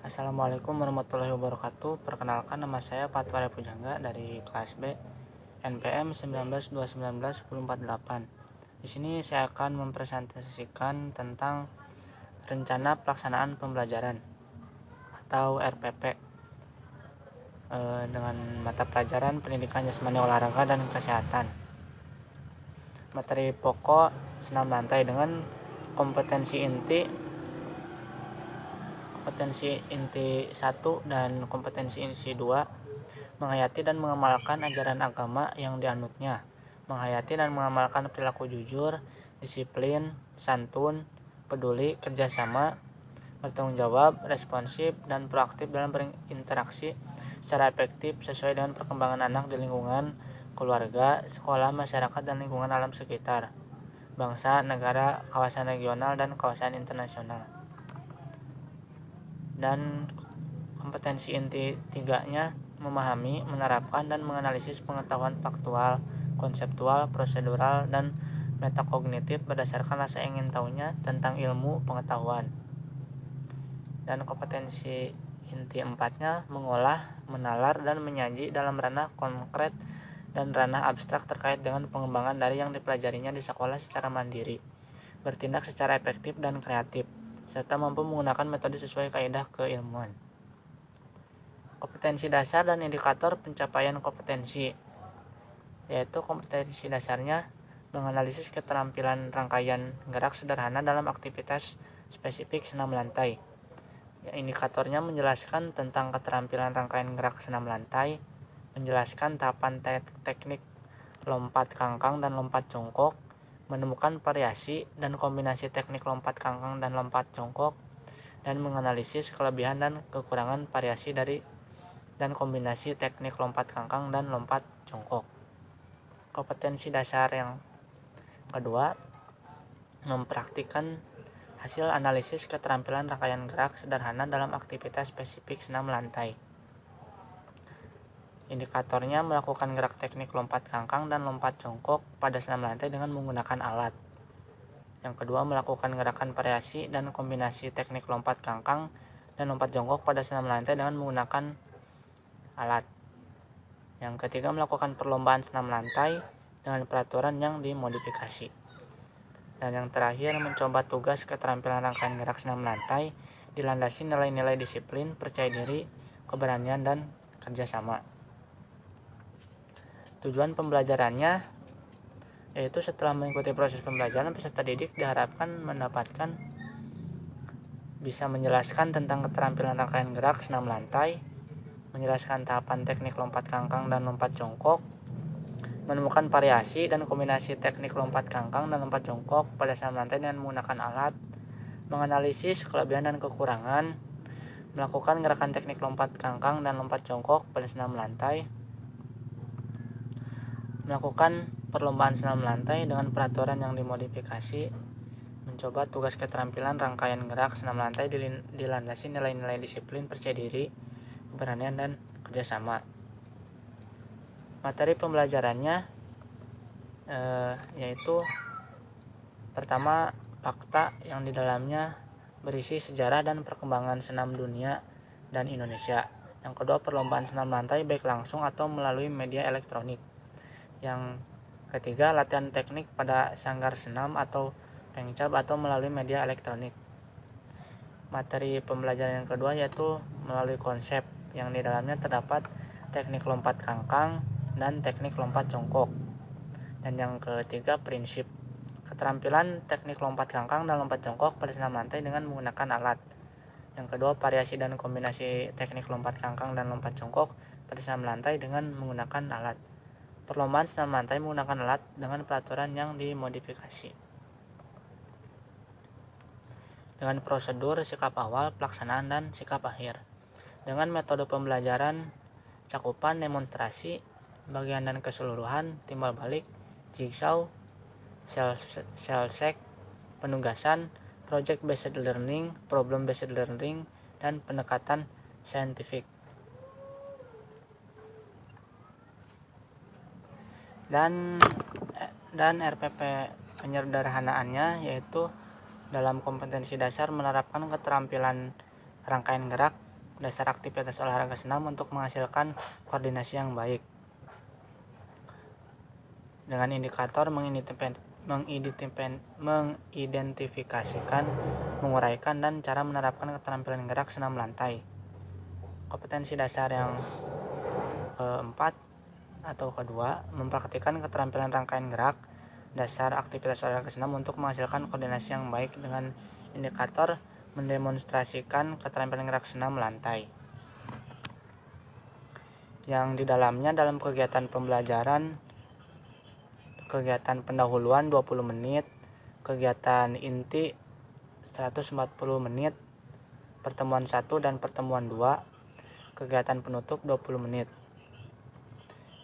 Assalamualaikum warahmatullahi wabarakatuh. Perkenalkan, nama saya Patwara Pujangga dari kelas B NPM 19 219 1048. Di sini saya akan mempresentasikan tentang rencana pelaksanaan pembelajaran atau RPP dengan mata pelajaran Pendidikan Jasmani Olahraga dan Kesehatan. Materi pokok senam lantai dengan kompetensi inti 1 dan kompetensi inti 2, menghayati dan mengamalkan ajaran agama yang dianutnya, menghayati dan mengamalkan perilaku jujur, disiplin, santun, peduli, kerjasama, bertanggung jawab, responsif, dan proaktif dalam berinteraksi secara efektif sesuai dengan perkembangan anak di lingkungan keluarga, sekolah, masyarakat, dan lingkungan alam sekitar, bangsa, negara, kawasan regional, dan kawasan internasional. Dan kompetensi inti 3-nya memahami, menerapkan, dan menganalisis pengetahuan faktual, konseptual, prosedural, dan metakognitif berdasarkan rasa ingin tahunya tentang ilmu pengetahuan. Dan kompetensi inti 4-nya mengolah, menalar, dan menyaji dalam ranah konkret dan ranah abstrak terkait dengan pengembangan dari yang dipelajarinya di sekolah secara mandiri, bertindak secara efektif dan kreatif, serta mampu menggunakan metode sesuai kaidah keilmuan. Kompetensi dasar dan indikator pencapaian kompetensi, yaitu kompetensi dasarnya menganalisis keterampilan rangkaian gerak sederhana dalam aktivitas spesifik senam lantai. Indikatornya menjelaskan tentang keterampilan rangkaian gerak senam lantai, menjelaskan tahapan teknik lompat kangkang dan lompat jongkok, menemukan variasi dan kombinasi teknik lompat kangkang dan lompat jongkok, dan menganalisis kelebihan dan kekurangan variasi dari dan kombinasi teknik lompat kangkang dan lompat jongkok. Kompetensi dasar yang kedua, mempraktikkan hasil analisis keterampilan rangkaian gerak sederhana dalam aktivitas spesifik senam lantai. Indikatornya melakukan gerak teknik lompat kangkang dan lompat jongkok pada senam lantai dengan menggunakan alat. Yang kedua, melakukan gerakan variasi dan kombinasi teknik lompat kangkang dan lompat jongkok pada senam lantai dengan menggunakan alat. Yang ketiga, melakukan perlombaan senam lantai dengan peraturan yang dimodifikasi. Dan yang terakhir, mencoba tugas keterampilan rangkaian gerak senam lantai dilandasi nilai-nilai disiplin, percaya diri, keberanian, dan kerjasama. Tujuan pembelajarannya yaitu setelah mengikuti proses pembelajaran, peserta didik diharapkan mendapatkan bisa menjelaskan tentang keterampilan rangkaian gerak senam lantai, menjelaskan tahapan teknik lompat kangkang dan lompat jongkok, menemukan variasi dan kombinasi teknik lompat kangkang dan lompat jongkok pada senam lantai dengan menggunakan alat, menganalisis kelebihan dan kekurangan, melakukan gerakan teknik lompat kangkang dan lompat jongkok pada senam lantai, melakukan perlombaan senam lantai dengan peraturan yang dimodifikasi, mencoba tugas keterampilan rangkaian gerak senam lantai dilandasi nilai-nilai disiplin, percaya diri, keberanian, dan kerjasama. Materi pembelajarannya yaitu pertama, fakta yang di dalamnya berisi sejarah dan perkembangan senam dunia dan Indonesia. Yang kedua, perlombaan senam lantai baik langsung atau melalui media elektronik. Yang ketiga, latihan teknik pada sanggar senam atau pengcap atau melalui media elektronik. Materi pembelajaran yang kedua yaitu melalui konsep yang di dalamnya terdapat teknik lompat kangkang dan teknik lompat jongkok. Dan yang ketiga, prinsip keterampilan teknik lompat kangkang dan lompat jongkok pada senam lantai dengan menggunakan alat. Yang kedua, variasi dan kombinasi teknik lompat kangkang dan lompat jongkok pada senam lantai dengan menggunakan alat. Perlombaan senam lantai menggunakan alat dengan peraturan yang dimodifikasi. Dengan prosedur sikap awal, pelaksanaan, dan sikap akhir. Dengan metode pembelajaran, cakupan, demonstrasi, bagian dan keseluruhan, timbal balik, jigsaw, self-check, penugasan, project based learning, problem based learning, dan pendekatan saintifik. Dan RPP penyederhanaannya yaitu dalam kompetensi dasar menerapkan keterampilan rangkaian gerak dasar aktivitas olahraga senam untuk menghasilkan koordinasi yang baik. Dengan indikator mengidentifikasikan, menguraikan, dan cara menerapkan keterampilan gerak senam lantai. Kompetensi dasar yang keempat atau kedua, mempraktikkan keterampilan rangkaian gerak dasar aktivitas olahraga senam untuk menghasilkan koordinasi yang baik. Dengan indikator mendemonstrasikan keterampilan gerak senam lantai, yang di dalamnya dalam kegiatan pembelajaran, kegiatan pendahuluan 20 menit, kegiatan inti 140 menit, pertemuan 1 dan pertemuan 2, kegiatan penutup 20 menit.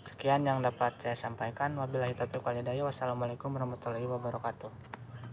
Sekian yang dapat saya sampaikan. Wabillahi taufiq wal hidayah. Wassalamualaikum warahmatullahi wabarakatuh.